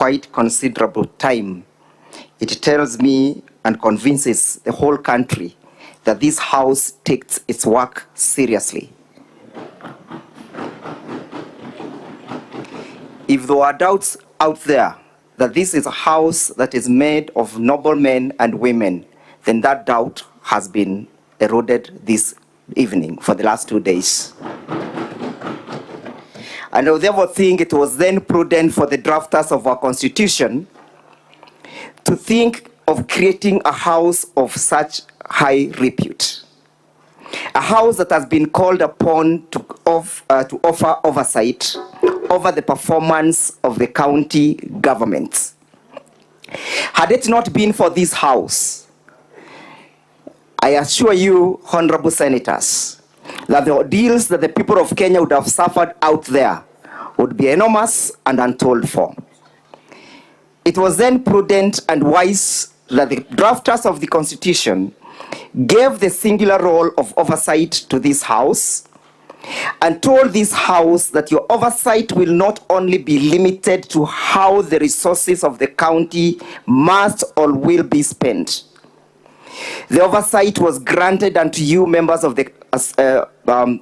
quite considerable time, it tells me and convinces the whole country that this House takes its work seriously. If there are doubts out there that this is a House that is made of noble men and women, then that doubt has been eroded this evening for the last 2 days. And I therefore think it was then prudent for the drafters of our Constitution to think of creating a House of such high repute. A House that has been called upon to offer oversight over the performance of the county governments. Had it not been for this House, I assure you, honorable senators, that the ordeals that the people of Kenya would have suffered out there would be enormous and untold for. It was then prudent and wise that the drafters of the Constitution gave the singular role of oversight to this House and told this House that your oversight will not only be limited to how the resources of the county must or will be spent. The oversight was granted unto you, members of the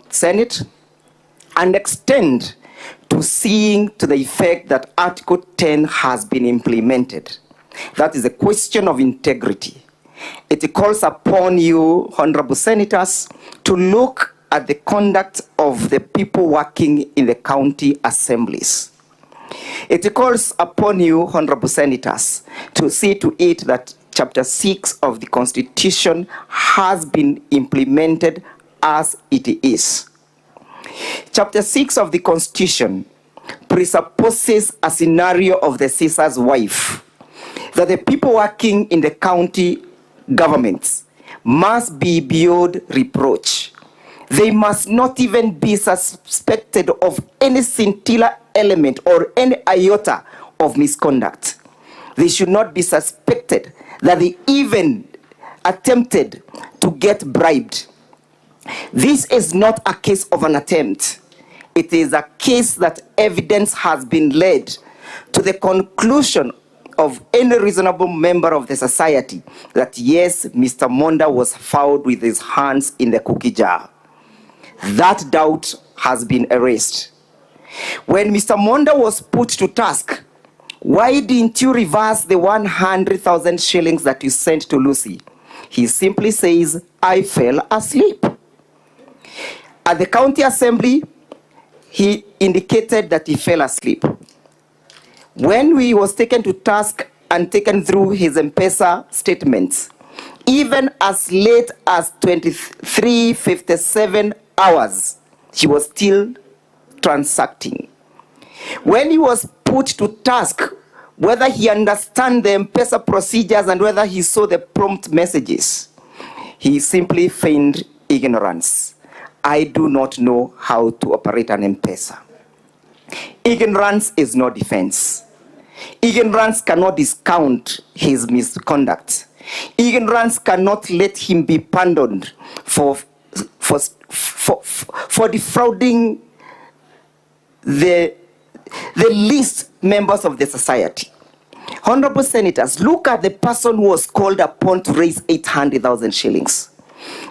Senate, and extend to seeing to the effect that Article 10 has been implemented. That is a question of integrity. It calls upon you, honorable senators, to look at the conduct of the people working in the county assemblies. It calls upon you, honorable senators, to see to it that Chapter 6 of the Constitution has been implemented as it is. Chapter 6 of the Constitution presupposes a scenario of the Caesar's wife, that the people working in the county governments must be beyond reproach. They must not even be suspected of any scintilla element or any iota of misconduct. They should not be suspected that they even attempted to get bribed. This is not a case of an attempt. It is a case that evidence has been led to the conclusion of any reasonable member of the society that yes, Mr. Monda was found with his hands in the cookie jar. That doubt has been erased. When Mr. Monda was put to task, why didn't you reverse the 100,000 shillings that you sent to Lucy? He simply says, I fell asleep. At the county assembly, he indicated that he fell asleep. When he was taken to task and taken through his M-Pesa statements, even as late as 23:57 hours, he was still transacting. When he was put to task whether he understand the M-Pesa procedures and whether he saw the prompt messages, he simply feigned ignorance. I do not know how to operate an M-Pesa. Ignorance is no defense. Ignorance cannot discount his misconduct. Ignorance cannot let him be pardoned for defrauding the least members of the society. Honorable senators, look at the person who was called upon to raise 800,000 shillings.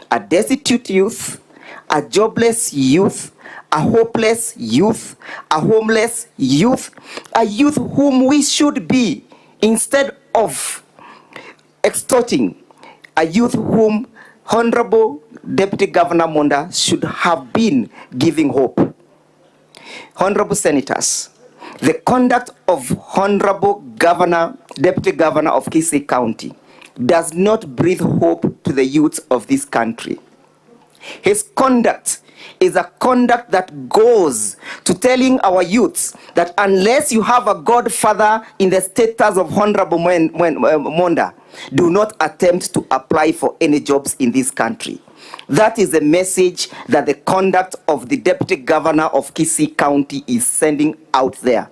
A destitute youth, a jobless youth, a hopeless youth, a homeless youth, a youth whom we should be, instead of extorting, a youth whom Honorable Deputy Governor Monda should have been giving hope. Honorable senators, the conduct of Honorable Deputy Governor of Kisii County does not breathe hope to the youths of this country. His conduct is a conduct that goes to telling our youths that unless you have a godfather in the status of Honorable Monda, do not attempt to apply for any jobs in this country. That is the message that the conduct of the Deputy Governor of Kisii County is sending out there.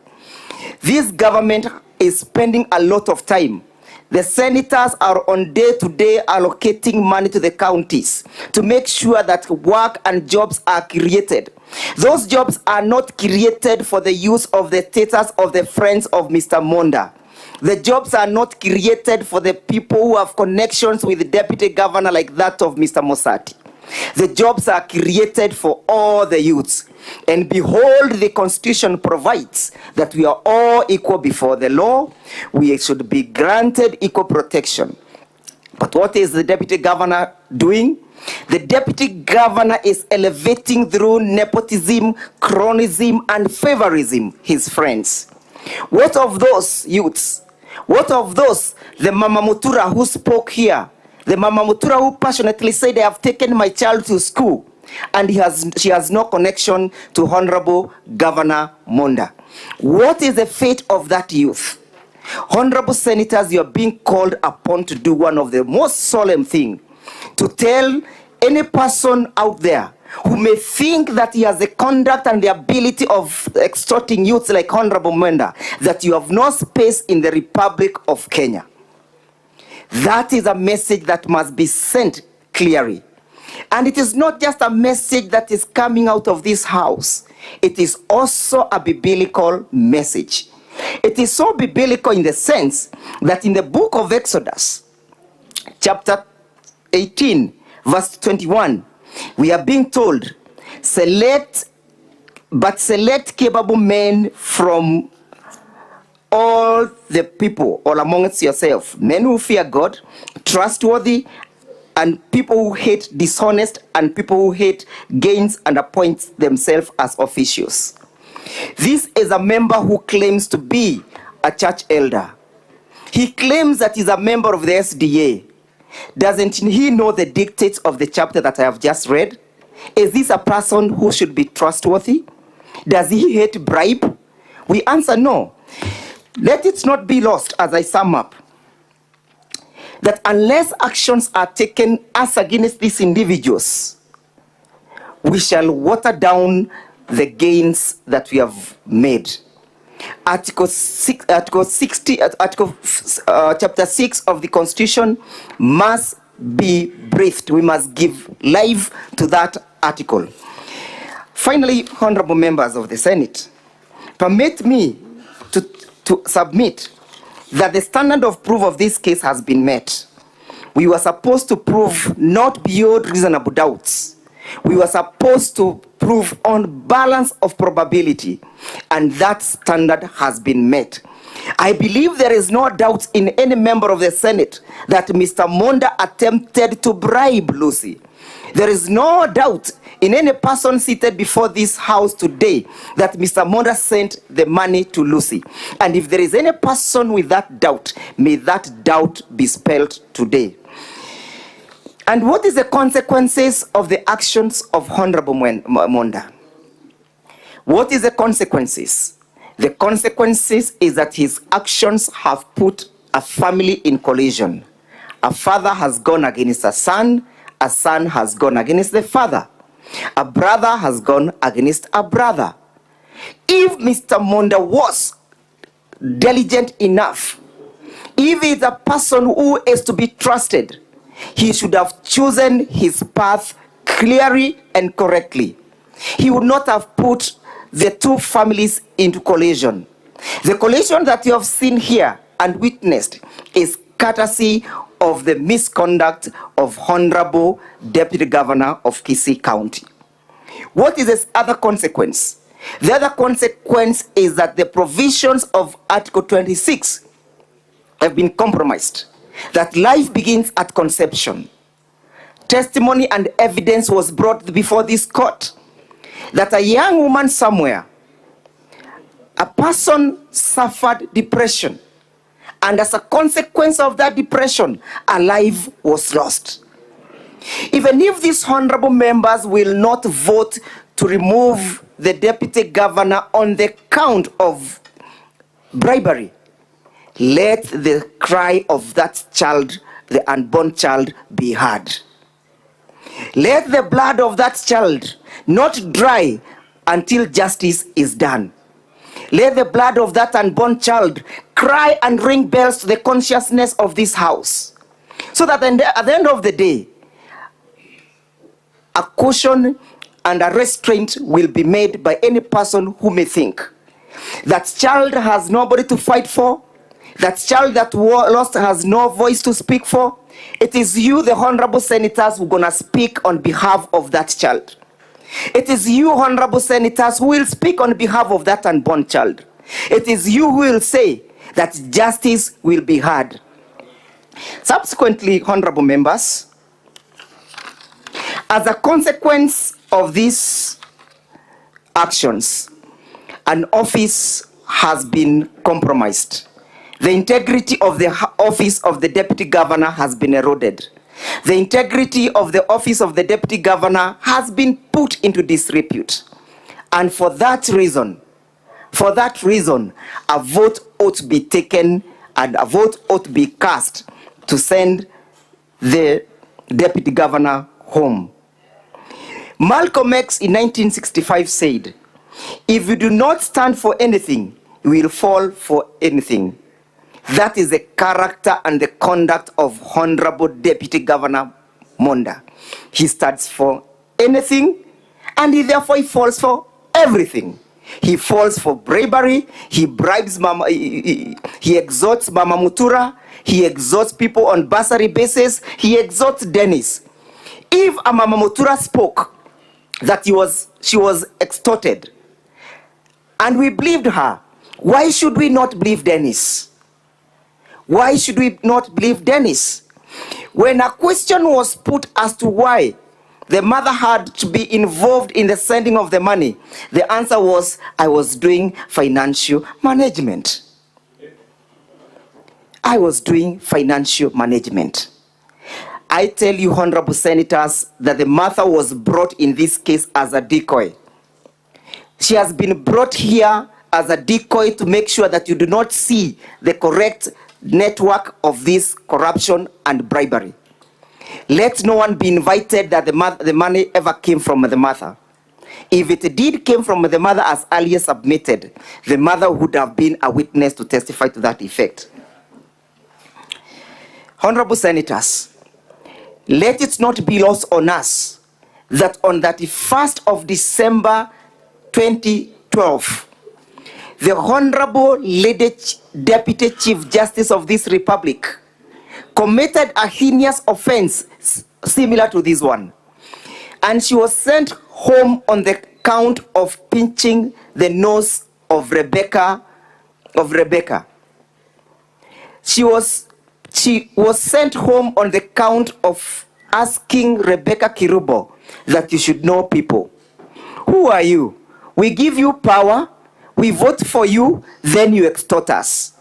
This government is spending a lot of time The senators are on day-to-day allocating money to the counties to make sure that work and jobs are created. Those jobs are not created for the use of the status of the friends of Mr. Monda. The jobs are not created for the people who have connections with the deputy governor like that of Mr. Mosati. The jobs are created for all the youths. And behold, the Constitution provides that we are all equal before the law. We should be granted equal protection. But what is the deputy governor doing? The deputy governor is elevating through nepotism, cronyism, and favorism his friends. What of those youths? What of those, the Mama Mutura who spoke here? The Mama Mutura who passionately said, I have taken my child to school, and she has no connection to Honorable Governor Monda. What is the fate of that youth? Honorable senators, you are being called upon to do one of the most solemn things, to tell any person out there who may think that he has the conduct and the ability of extorting youths like Honorable Monda, that you have no space in the Republic of Kenya. That is a message that must be sent clearly. And it is not just a message that is coming out of this house. It is also a biblical message. It is so biblical in the sense that in the book of Exodus, chapter 18, verse 21, we are being told, select capable men from all the people, all amongst yourself, men who fear God, trustworthy, and people who hate dishonest, and people who hate gains and appoint themselves as officials. This is a member who claims to be a church elder. He claims that he's a member of the SDA. Doesn't he know the dictates of the chapter that I have just read? Is this a person who should be trustworthy? Does he hate bribe? We answer no. Let it not be lost as I sum up that unless actions are taken as against these individuals, we shall water down the gains that we have made. Chapter 6 of the Constitution must be breathed. We must give life to that article. Finally, honorable members of the Senate, permit me to submit that the standard of proof of this case has been met. We were supposed to prove not beyond reasonable doubts. We were supposed to prove on balance of probability, and that standard has been met. I believe there is no doubt in any member of the Senate that Mr. Monda attempted to bribe Lucy. There is no doubt in any person seated before this house today that Mr. Monda sent the money to Lucy. And if there is any person with that doubt, may that doubt be spelled today. And what is the consequences of the actions of Honorable Monda? What is the consequences? The consequences is that his actions have put a family in collision. A father has gone against a son has gone against the father. A brother has gone against a brother. If Mr. Monda was diligent enough, if he's a person who is to be trusted, he should have chosen his path clearly and correctly. He would not have put the two families into collision. The collision that you have seen here and witnessed is courtesy of the misconduct of Honorable Deputy Governor of Kisii County. What is this other consequence? The other consequence is that the provisions of Article 26 have been compromised. That life begins at conception. Testimony and evidence was brought before this court that a young woman somewhere, a person suffered depression, and as a consequence of that depression, a life was lost. Even if these honorable members will not vote to remove the deputy governor on the count of bribery, let the cry of that child, the unborn child, be heard. Let the blood of that child not dry until justice is done. Let the blood of that unborn child cry cry and ring bells to the consciousness of this house, so that at the end of the day, a caution and a restraint will be made by any person who may think that child has nobody to fight for, that child that lost has no voice to speak for. It is you, the honorable senators, who are going to speak on behalf of that child. It is you, honorable senators, who will speak on behalf of that unborn child. It is you who will say that justice will be heard. Subsequently, honorable members, as a consequence of these actions, an office has been compromised. The integrity of the office of the deputy governor has been eroded. The integrity of the office of the deputy governor has been put into disrepute. And for that reason, a vote ought to be taken and a vote ought to be cast to send the deputy governor home. Malcolm X in 1965 said, "If you do not stand for anything, you will fall for anything." That is the character and the conduct of Honorable Deputy Governor Monda. He stands for anything, and he falls for everything. He falls for bribery. He bribes Mama. He exhorts Mama Mutura. He exhorts people on bursary basis. He exhorts Dennis. If a Mama Mutura spoke that she was extorted, and we believed her, why should we not believe Dennis? Why should we not believe Dennis? When a question was put as to why the mother had to be involved in the sending of the money, the answer was, "I was doing financial management." I was doing financial management. I tell you, honorable senators, that the mother was brought in this case as a decoy. She has been brought here as a decoy to make sure that you do not see the correct network of this corruption and bribery. Let no one be invited that the money ever came from the mother. If it did came from the mother as earlier submitted, the mother would have been a witness to testify to that effect. Honorable senators, let it not be lost on us that on the 31st of December 2012, the Honorable Lady Deputy Chief Justice of this Republic committed a heinous offense similar to this one. And she was sent home on the count of pinching the nose of Rebecca. She was sent home on the count of asking Rebecca Kirubo that you should know people. Who are you? We give you power. We vote for you, then you extort us.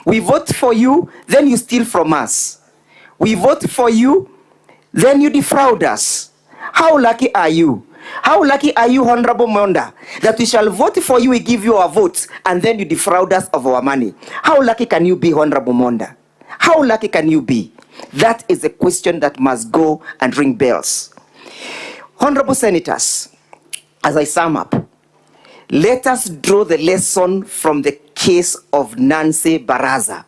We vote for you, then you steal from us. We vote for you, then you defraud us. How lucky are you? How lucky are you, Honorable Monda, that we shall vote for you, we give you our votes, and then you defraud us of our money? How lucky can you be, Honorable Monda? How lucky can you be? That is a question that must go and ring bells. Honorable senators, as I sum up, let us draw the lesson from the case of Nancy Baraza.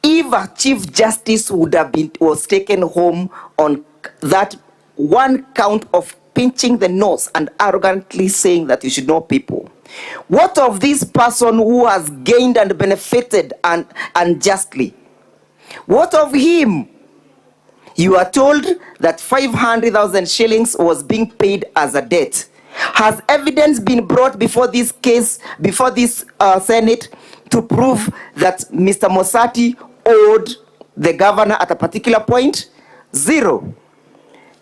If a Chief Justice was taken home on that one count of pinching the nose and arrogantly saying that you should know people, what of this person who has gained and benefited unjustly? What of him? You are told that 500,000 shillings was being paid as a debt. Has evidence been brought before this case, before this Senate, to prove that Mr. Mosati owed the governor at a particular point? Zero.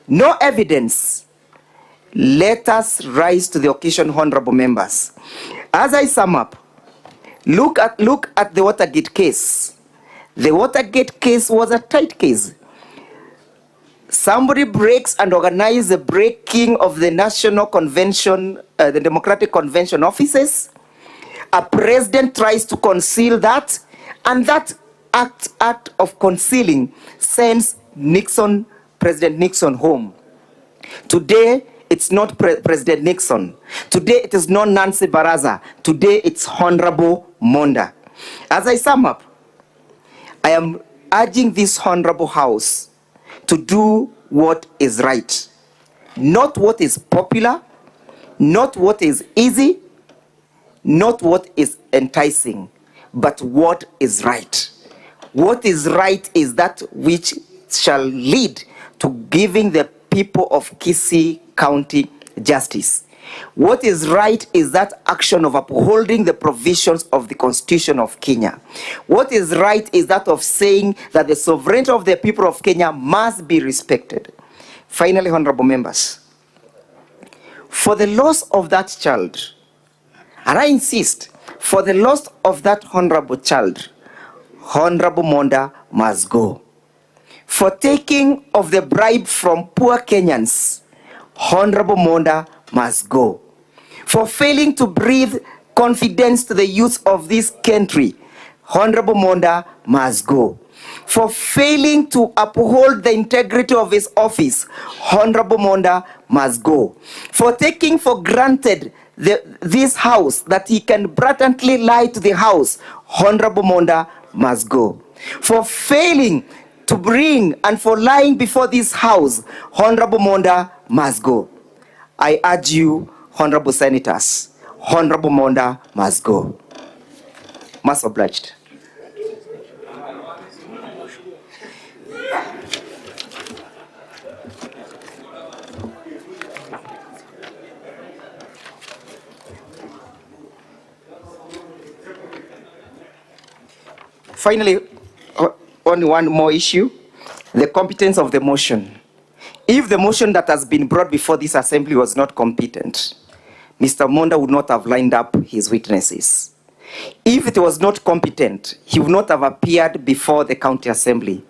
No evidence. Let us rise to the occasion, honorable members. As I sum up, look at the Watergate case. The Watergate case was a tight case. Somebody breaks and organizes the breaking of the National Convention, the Democratic Convention offices. A president tries to conceal that, and that act of concealing sends President Nixon home. Today, it's not President Nixon. Today, it is not Nancy Baraza. Today, it's Honorable Monda. As I sum up, I am urging this honorable House to do what is right, not what is popular, not what is easy, not what is enticing, but what is right. What is right is that which shall lead to giving the people of Kisii County justice. What is right is that action of upholding the provisions of the Constitution of Kenya. What is right is that of saying that the sovereignty of the people of Kenya must be respected. Finally, honorable members, for the loss of that child, and I insist, for the loss of that honorable child, Honorable Monda must go. For taking of the bribe from poor Kenyans, Honorable Monda must go. For failing to breathe confidence to the youth of this country, Honorable Monda must go. For failing to uphold the integrity of his office, Honorable Monda must go. For taking for granted this house, that he can blatantly lie to the house, Honorable Monda must go. For failing to bring and for lying before this house, Honorable Monda must go. I urge you, Honorable Senators, Honorable Monda must go. Much obliged. Finally, only one more issue, the competence of the motion. If the motion that has been brought before this assembly was not competent, Mr. Monda would not have lined up his witnesses. If it was not competent, he would not have appeared before the county assembly.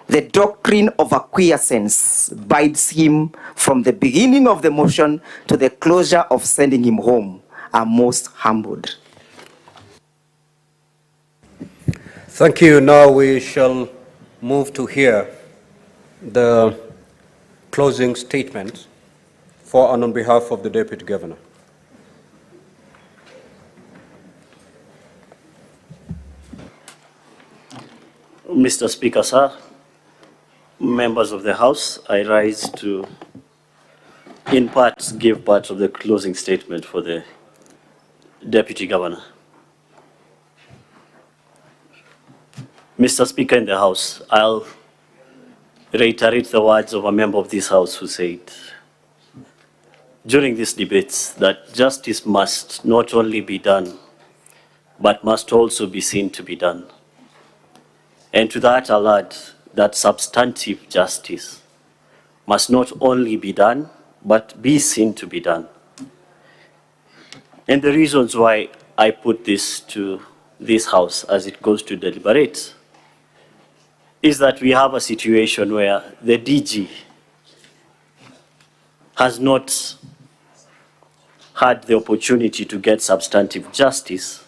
The doctrine of acquiescence bides him from the beginning of the motion to the closure of sending him home. I'm most humbled. Thank you. Now we shall move to hear the closing statement for and on behalf of the Deputy Governor. Mr. Speaker, sir, members of the House, I rise to, in part, give part of the closing statement for the Deputy Governor. Mr. Speaker in the House, I'll reiterate the words of a member of this House who said during these debates that justice must not only be done, but must also be seen to be done. And to that I'll add that substantive justice must not only be done, but be seen to be done. And the reasons why I put this to this House as it goes to deliberate is that we have a situation where the DG has not had the opportunity to get substantive justice